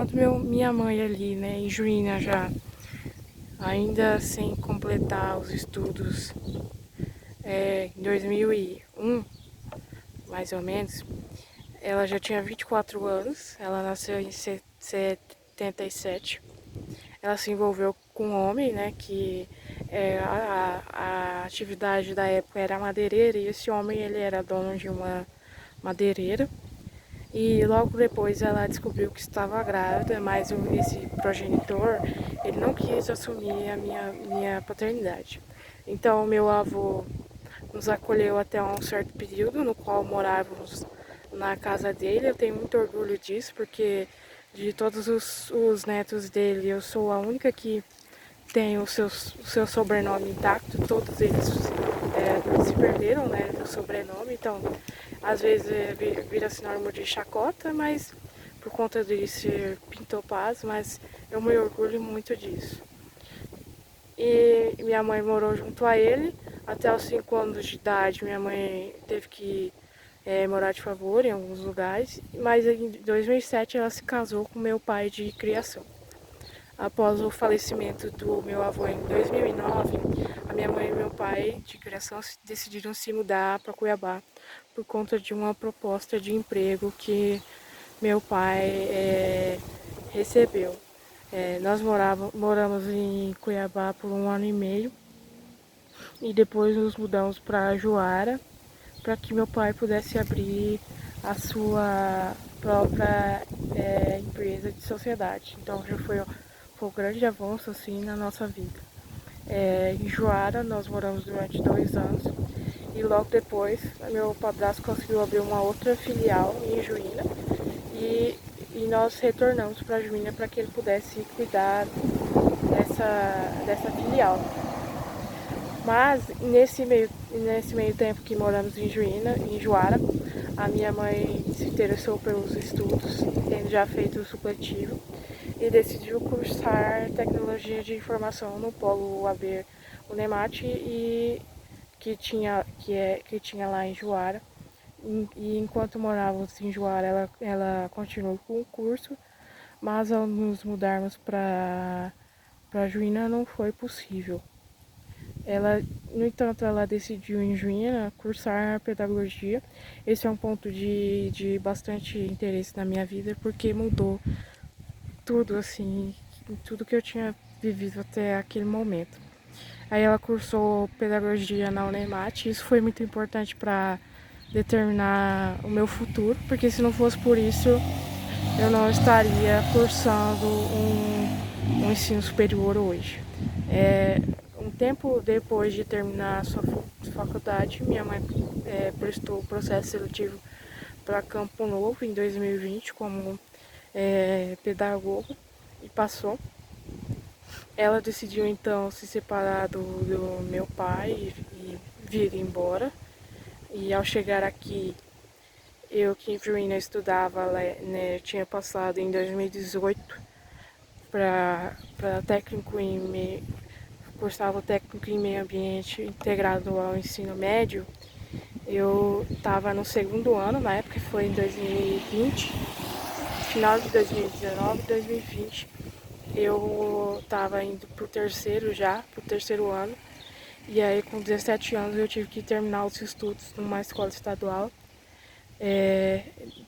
enquanto minha mãe ali, né, em Juína já, ainda sem completar os estudos, em 2001, mais ou menos, ela já tinha 24 anos, ela nasceu em 77. Ela se envolveu com um homem, né, que a atividade da época era madeireira, e esse homem ele era dono de uma madeireira. E logo depois ela descobriu que estava grávida, mas esse progenitor, ele não quis assumir a minha paternidade. Então meu avô nos acolheu até um certo período, no qual morávamos na casa dele. Eu tenho muito orgulho disso, porque de todos os netos dele, eu sou a única que tem o seu sobrenome intacto. Todos eles se perderam, né, do sobrenome. Então, às vezes vira sinônimo de chacota, mas por conta de ser pintopaz, mas eu me orgulho muito disso. E minha mãe morou junto a ele até os 5 anos de idade. Minha mãe teve que morar de favor em alguns lugares, mas em 2007 ela se casou com meu pai de criação. Após o falecimento do meu avô em 2009, a minha mãe e meu pai de criação decidiram se mudar para Cuiabá por conta de uma proposta de emprego que meu pai recebeu. Nós moramos em Cuiabá por 1 ano e meio e depois nos mudamos para Juara para que meu pai pudesse abrir a sua própria empresa de sociedade. Então já foi um grande avanço assim na nossa vida. Em Juara nós moramos durante 2 anos e logo depois meu padrasto conseguiu abrir uma outra filial em Juína e nós retornamos para Juína para que ele pudesse cuidar dessa filial. Mas nesse meio tempo que moramos em Juína, em Juara, a minha mãe se interessou pelos estudos, tendo já feito o supletivo, e decidiu cursar tecnologia de informação no polo UAB Unemate que tinha lá em Juara. E enquanto morávamos em Juara, ela continuou com o curso, mas ao nos mudarmos para Juína não foi possível. No entanto, ela decidiu em Juína cursar pedagogia. Esse é um ponto de bastante interesse na minha vida, porque mudou tudo, assim, tudo que eu tinha vivido até aquele momento. Aí ela cursou pedagogia na Unemate. Isso foi muito importante para determinar o meu futuro, porque se não fosse por isso, eu não estaria cursando um ensino superior hoje. Um tempo depois de terminar a sua faculdade, minha mãe prestou o processo seletivo para Campo Novo em 2020 como pedagogo e passou. Ela decidiu então se separar do meu pai e vir embora. E ao chegar aqui, eu que em Juína estudava, né, tinha passado em 2018 para técnico cursava o técnico em meio ambiente integrado ao ensino médio. Eu estava no segundo ano, na época foi em 2020, final de 2019, 2020. Eu estava indo pro terceiro ano. E aí com 17 anos eu tive que terminar os estudos numa escola estadual.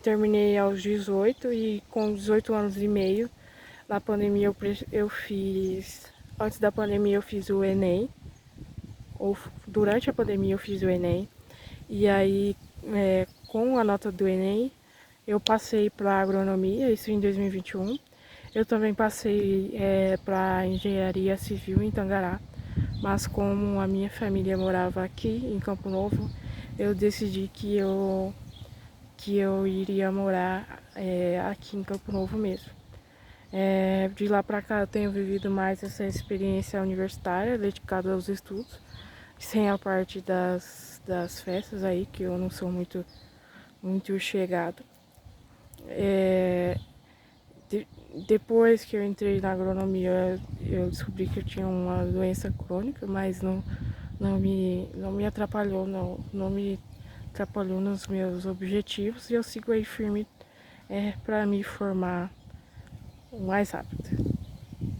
Terminei aos 18 e com 18 anos e meio, na pandemia eu fiz. Antes da pandemia eu fiz o Enem, ou durante a pandemia eu fiz o Enem. E aí com a nota do Enem eu passei para agronomia, isso em 2021. Eu também passei para engenharia civil em Tangará, mas como a minha família morava aqui em Campo Novo, eu decidi que eu iria morar aqui em Campo Novo mesmo. De lá pra cá eu tenho vivido mais essa experiência universitária dedicada aos estudos, sem a parte das festas aí, que eu não sou muito chegada. Depois que eu entrei na agronomia, eu descobri que eu tinha uma doença crônica, mas não me atrapalhou, não me atrapalhou nos meus objetivos, e eu sigo aí firme para me formar o mais rápido.